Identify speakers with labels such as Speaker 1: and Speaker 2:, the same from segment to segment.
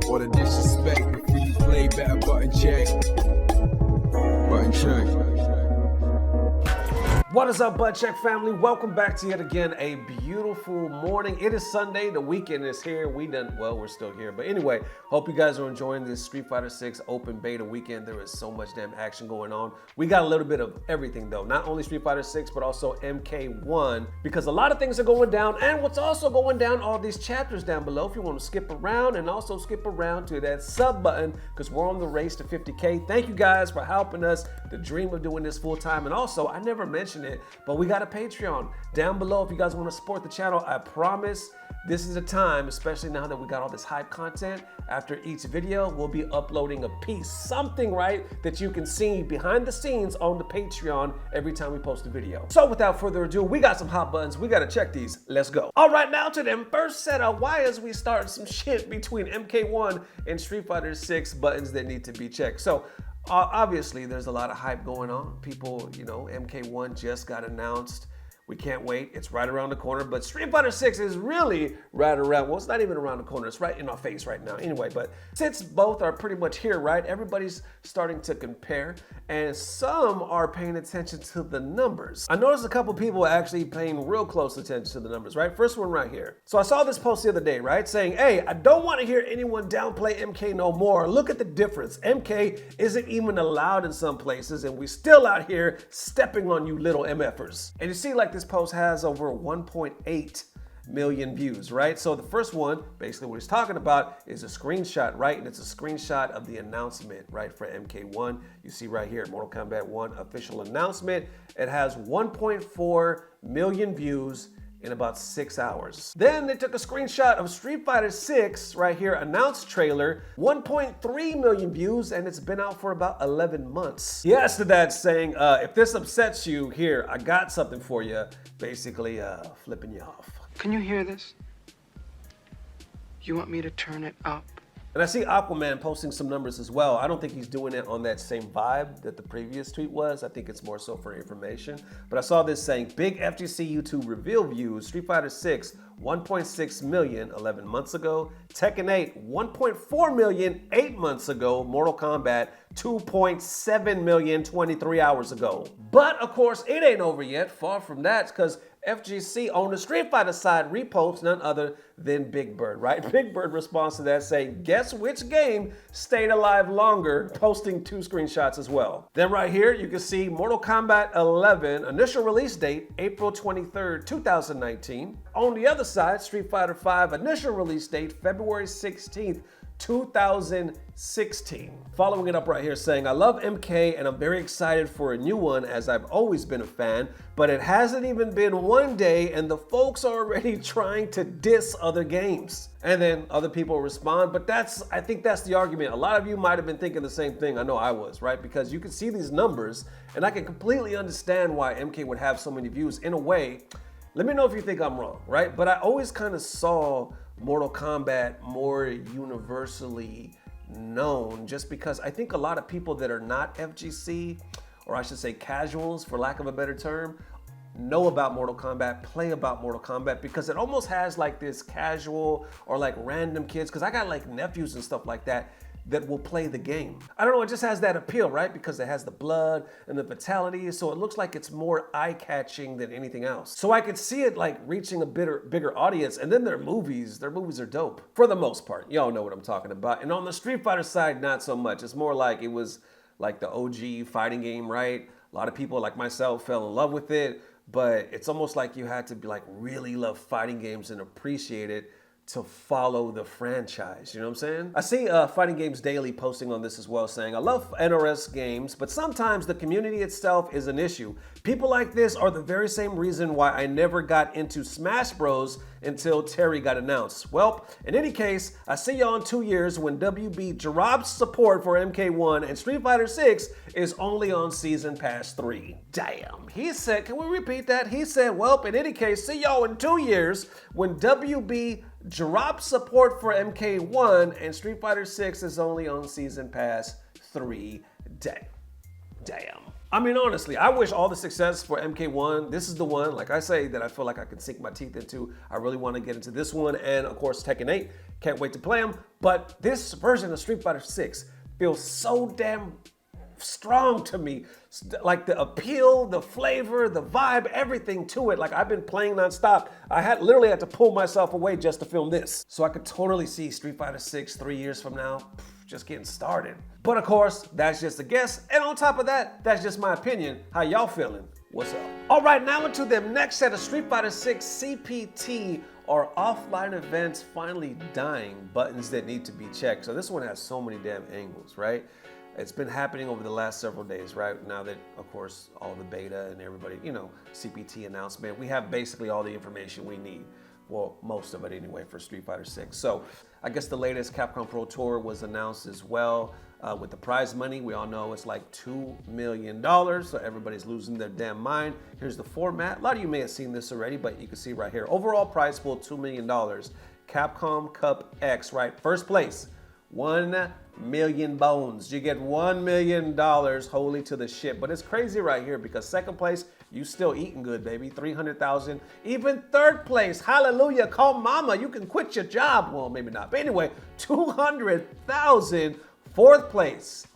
Speaker 1: All the disrespect before you play, better button check. Button check.
Speaker 2: What is up, Butt Check family? Welcome back to yet again a beautiful morning. It is Sunday, the weekend is here. We're still here. But anyway, hope you guys are enjoying this Street Fighter 6 open beta weekend. There is so much damn action going on. We got a little bit of everything though. Not only Street Fighter 6, but also MK1, because a lot of things are going down. And what's also going down, all these chapters down below, if you want to skip around, and also skip around to that sub button, because we're on the race to 50K. Thank you guys for helping us the dream of doing this full time. And also, I never mentioned it, but we got a Patreon down below if you guys want to support the channel. I promise this is a time, especially now that we got all this hype content. After each video, we'll be uploading a piece, something, right, that you can see behind the scenes on the Patreon every time we post a video. So without further ado, we got some hot buttons. We got to check these. Let's go. All right, now to them first set of why is we starting some shit between MK1 and Street Fighter 6 buttons that need to be checked. So obviously, there's a lot of hype going on. People, you know, MK1 just got announced. We can't wait. It's right around the corner. But Street Fighter 6 is really right around. Well, it's not even around the corner. It's right in our face right now. Anyway, but since both are pretty much here, right? Everybody's starting to compare, and some are paying attention to the numbers. I noticed a couple people actually paying real close attention to the numbers, right? First one right here. So I saw this post the other day, right? Saying, hey, I don't want to hear anyone downplay MK no more. Look at the difference. MK isn't even allowed in some places, and we still out here stepping on you little MFers. And you see, like, this post has over 1.8 million views, right? So the first one, basically what he's talking about, is a screenshot, right? And it's a screenshot of the announcement, right, for MK1. You see right here, Mortal Kombat 1 official announcement. It has 1.4 million views in about 6 hours. Then they took a screenshot of Street Fighter 6 right here, announced trailer, 1.3 million views, and it's been out for about 11 months. Yes to that, saying, if this upsets you, here, I got something for you, basically flipping you off.
Speaker 3: Can you hear this? You want me to turn it up?
Speaker 2: And I see Aquaman posting some numbers as well. I don't think he's doing it on that same vibe that the previous tweet was. I think it's more so for information. But I saw this saying, big FGC YouTube reveal views, Street Fighter 6, 1.6 million 11 months ago. Tekken 8, 1.4 million 8 months ago. Mortal Kombat, 2.7 million 23 hours ago. But of course, it ain't over yet. Far from that, because FGC on the Street Fighter side reposts none other than Big Bird, right? Big Bird responds to that saying, guess which game stayed alive longer, posting 2 screenshots as well. Then right here, you can see Mortal Kombat 11, initial release date, April 23rd, 2019. On the other side, Street Fighter 5, initial release date, February 16th, 2016. Following it up right here saying, I love MK and I'm very excited for a new one as I've always been a fan, but it hasn't even been one day and the folks are already trying to diss other games. And then other people respond, but I think that's the argument. A lot of you might have been thinking the same thing. I know I was, right? Because you can see these numbers and I can completely understand why MK would have so many views. In a way, let me know if you think I'm wrong, right? But I always kind of saw Mortal Kombat more universally known just because I think a lot of people that are not FGC, or I should say casuals for lack of a better term, know about Mortal Kombat, play about Mortal Kombat, because it almost has like this casual or like random kids, because I got like nephews and stuff like that will play the game. I don't know, it just has that appeal, right? Because it has the blood and the fatality, so it looks like it's more eye-catching than anything else. So I could see it like reaching a bigger audience, and then their movies are dope. For the most part, y'all know what I'm talking about. And on the Street Fighter side, not so much. It's more like it was like the OG fighting game, right? A lot of people like myself fell in love with it, but it's almost like you had to be like really love fighting games and appreciate it to follow the franchise, you know what I'm saying? I see Fighting Games Daily posting on this as well, saying, I love NRS games, but sometimes the community itself is an issue. People like this are the very same reason why I never got into Smash Bros until Terry got announced. Well, in any case, I see y'all in 2 years when WB drops support for MK1 and Street Fighter 6 is only on Season Pass 3. Damn. He said, can we repeat that? He said, well, in any case, see y'all in 2 years when WB drops support for MK1 and Street Fighter 6 is only on Season Pass 3. Damn. I mean, honestly, I wish all the success for MK1. This is the one, like I say, that I feel like I can sink my teeth into. I really want to get into this one, and of course, Tekken 8. Can't wait to play them. But this version of Street Fighter 6 feels so damn strong to me. Like the appeal, the flavor, the vibe, everything to it. Like I've been playing nonstop. I literally had to pull myself away just to film this. So I could totally see Street Fighter 6 3 years from now, just getting started. But of course, that's just a guess. And on top of that, that's just my opinion. How y'all feeling? What's up? All right, now into the next set of Street Fighter 6 CPT or offline events finally dying, buttons that need to be checked. So this one has so many damn angles, right? It's been happening over the last several days, right? Now that, of course, all the beta and everybody, CPT announcement, we have basically all the information we need. Well, most of it anyway for Street Fighter 6. So I guess the latest Capcom Pro Tour was announced as well. With the prize money, we all know it's like $2 million. So everybody's losing their damn mind. Here's the format. A lot of you may have seen this already, but you can see right here. Overall prize pool, $2 million. Capcom Cup X, right? First place, 1 million bones. You get $1 million, holy to the shit. But it's crazy right here because second place, you still eating good, baby. 300,000. Even third place, hallelujah, call mama. You can quit your job. Well, maybe not. But anyway, 200,000. Fourth place,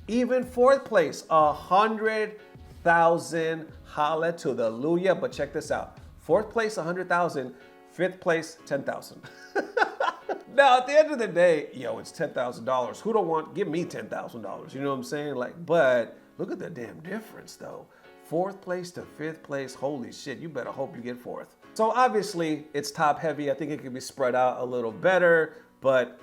Speaker 2: even fourth place, 100,000. Holla to the hallelujah. But check this out. Fourth place, 100,000. Fifth place, 10,000. Now, at the end of the day, it's $10,000. Who don't want, give me $10,000. You know what I'm saying? But look at the damn difference though. Fourth place to fifth place, holy shit, you better hope you get fourth. So obviously it's top heavy. I think it could be spread out a little better, but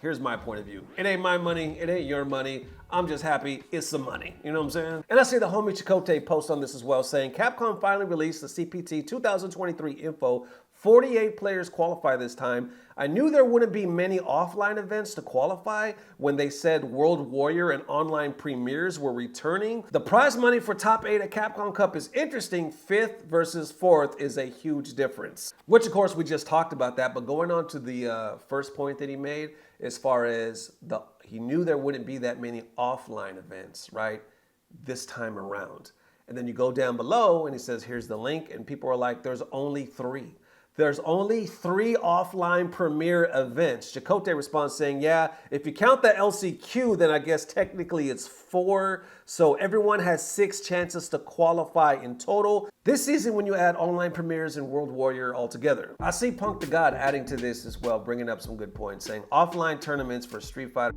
Speaker 2: here's my point of view. It ain't my money, it ain't your money. I'm just happy it's some money, you know what I'm saying? And I see the homie Chakotay post on this as well saying, Capcom finally released the CPT 2023 info. 48 players qualify this time. I knew there wouldn't be many offline events to qualify when they said World Warrior and online premieres were returning. The prize money for top 8 at Capcom Cup is interesting. 5th versus 4th is a huge difference. Which of course we just talked about that, but going on to the first point that he made as far as he knew there wouldn't be that many offline events, right? This time around. And then you go down below and he says, here's the link, and people are like, there's only 3. There's only 3 offline premiere events. Chakotay responds saying, yeah, if you count the LCQ, then I guess technically it's 4. So everyone has 6 chances to qualify in total. This season when you add online premieres and World Warrior all together. I see Punkdagod adding to this as well, bringing up some good points, saying offline tournaments for Street Fighter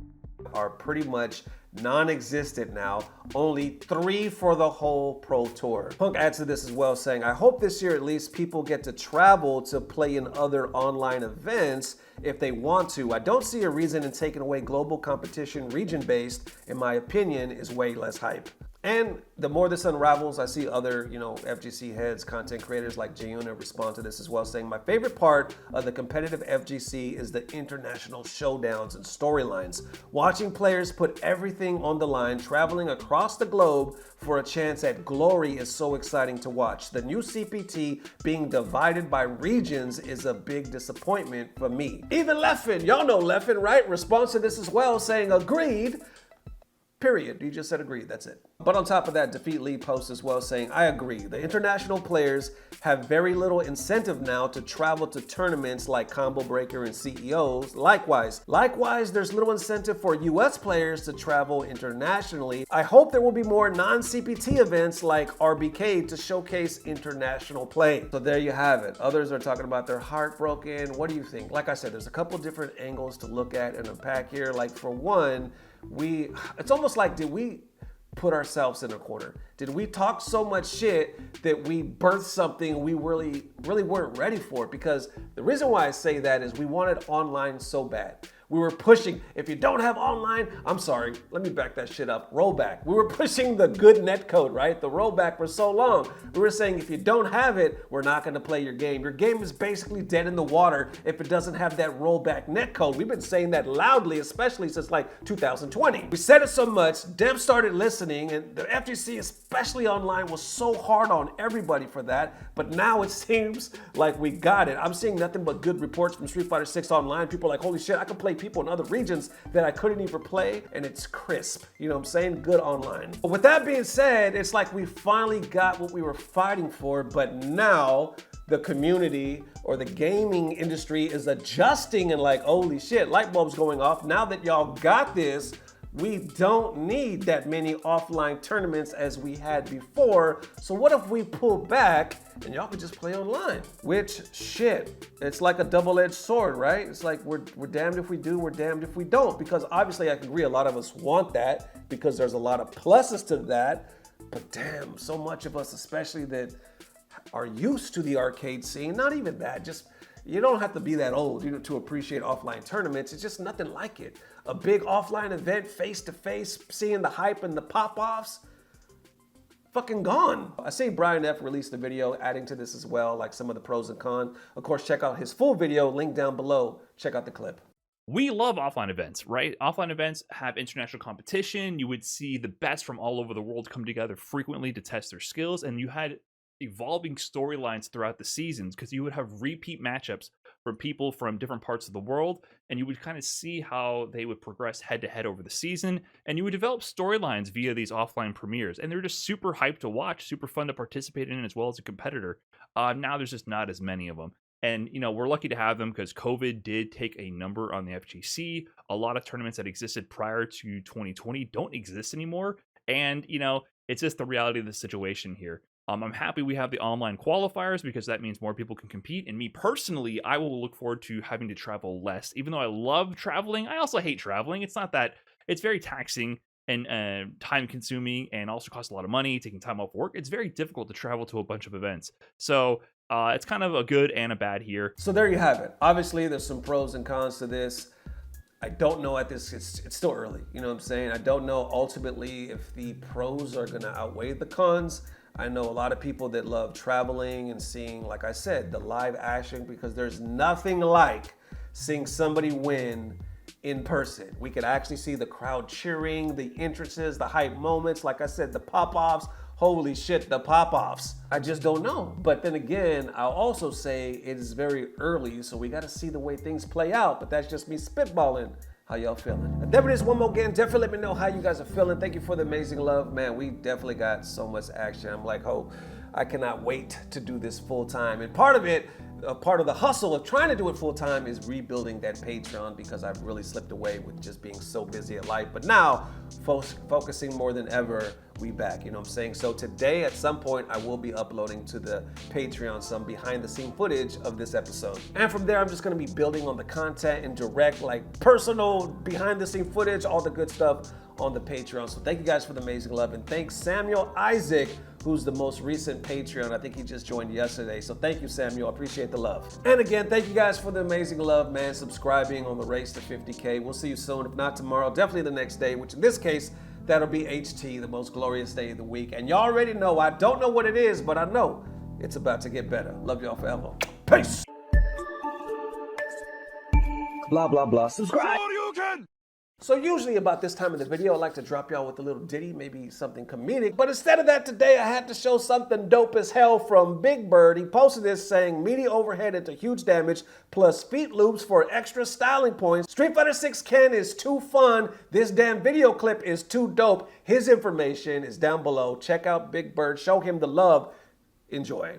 Speaker 2: are pretty much non-existent now, only 3 for the whole Pro Tour. Punk adds to this as well saying, I hope this year at least people get to travel to play in other online events if they want to. I don't see a reason in taking away global competition region-based, in my opinion, is way less hype. And the more this unravels, I see other, FGC heads, content creators like Jayuna respond to this as well, saying, my favorite part of the competitive FGC is the international showdowns and storylines. Watching players put everything on the line, traveling across the globe for a chance at glory is so exciting to watch. The new CPT being divided by regions is a big disappointment for me. Even Leffen, y'all know Leffen, right? Responds to this as well, saying, agreed. Period. You just said agreed. That's it. But on top of that, Defeat Lee posts as well saying, I agree. The international players have very little incentive now to travel to tournaments like Combo Breaker and CEOs. Likewise, there's little incentive for US players to travel internationally. I hope there will be more non-CPT events like RBK to showcase international play. So there you have it. Others are talking about they're heartbroken. What do you think? Like I said, there's a couple different angles to look at and unpack here. Like for one, it's almost like, did we put ourselves in a corner? Did we talk so much shit that we birthed something we really weren't ready for? Because the reason why I say that is we wanted online so bad. We were pushing, if you don't have online, I'm sorry, let me back that shit up, rollback. We were pushing the good net code, right? The rollback for so long. We were saying if you don't have it, we're not gonna play your game. Your game is basically dead in the water if it doesn't have that rollback net code. We've been saying that loudly, especially since like 2020. We said it so much, devs started listening, and the FGC is especially online, was so hard on everybody for that. But now it seems like we got it. I'm seeing nothing but good reports from Street Fighter 6 online. People are like, holy shit, I can play people in other regions that I couldn't even play, and it's crisp. You know what I'm saying? Good online. But with that being said, it's like we finally got what we were fighting for, but now the community or the gaming industry is adjusting and like, holy shit, light bulbs going off. Now that y'all got this, we don't need that many offline tournaments as we had before. So what if we pull back and y'all could just play online? Which, shit, it's like a double-edged sword, right? It's like we're damned if we do, we're damned if we don't. Because obviously I can agree a lot of us want that because there's a lot of pluses to that. But damn, so much of us, especially that are used to the arcade scene, not even that, just you don't have to be that old, you know, to appreciate offline tournaments. It's just nothing like it. A big offline event, face to face, seeing the hype and the pop-offs, fucking gone. I see Brian F released a video adding to this as well, like some of the pros and cons. Of course, check out his full video, link down below. Check out the clip.
Speaker 4: We love offline events, right? Offline events have international competition. You would see the best from all over the world come together frequently to test their skills, and you had evolving storylines throughout the seasons because you would have repeat matchups from people from different parts of the world, and you would kind of see how they would progress head to head over the season, and you would develop storylines via these offline premieres, and they're just super hyped to watch, super fun to participate in as well as a competitor. Now there's just not as many of them. And, you know, we're lucky to have them because COVID did take a number on the FGC. A lot of tournaments that existed prior to 2020 don't exist anymore. And, you know, it's just the reality of the situation here. I'm happy we have the online qualifiers because that means more people can compete. And me personally, I will look forward to having to travel less. Even though I love traveling, I also hate traveling. It's not that, it's very taxing and time consuming and also costs a lot of money, taking time off work. It's very difficult to travel to a bunch of events. So it's kind of a good and a bad here.
Speaker 2: So there you have it. Obviously, there's some pros and cons to this. I don't know at this, it's still early. You know what I'm saying? I don't know ultimately if the pros are gonna outweigh the cons. I know a lot of people that love traveling and seeing, like I said, the live action, because there's nothing like seeing somebody win in person. We could actually see the crowd cheering, the entrances, the hype moments. Like I said, the pop-offs. Holy shit, the pop-offs. I just don't know. But then again, I'll also say it is very early, so we gotta see the way things play out. But that's just me spitballing. How y'all feeling? And there it is one more again. Definitely let me know how you guys are feeling. Thank you for the amazing love. Man, we definitely got so much action. I'm like, oh, I cannot wait to do this full time. And part of it, part of the hustle of trying to do it full time is rebuilding that Patreon because I've really slipped away with just being so busy at life. But now, focusing more than ever, we back, you know what I'm saying? So today, at some point, I will be uploading to the Patreon some behind the scene footage of this episode. And from there, I'm just gonna be building on the content and direct, like personal behind the scene footage, all the good stuff on the Patreon. So thank you guys for the amazing love. And thanks Samuel Isaac, who's the most recent Patreon. I think he just joined yesterday. So thank you, Samuel. I appreciate the love. And again, thank you guys for the amazing love, man. Subscribing on the race to 50K. We'll see you soon. If not tomorrow, definitely the next day, which in this case, that'll be HT, the most glorious day of the week. And y'all already know, I don't know what it is, but I know it's about to get better. Love y'all forever. Peace.
Speaker 5: Blah, blah, blah. Subscribe.
Speaker 2: So usually about this time of the video, I like to drop y'all with a little ditty, maybe something comedic. But instead of that today, I had to show something dope as hell from Big Bird. He posted this saying, media overhead into huge damage, plus feet loops for extra styling points. Street Fighter 6 Ken is too fun. This damn video clip is too dope. His information is down below. Check out Big Bird. Show him the love. Enjoy.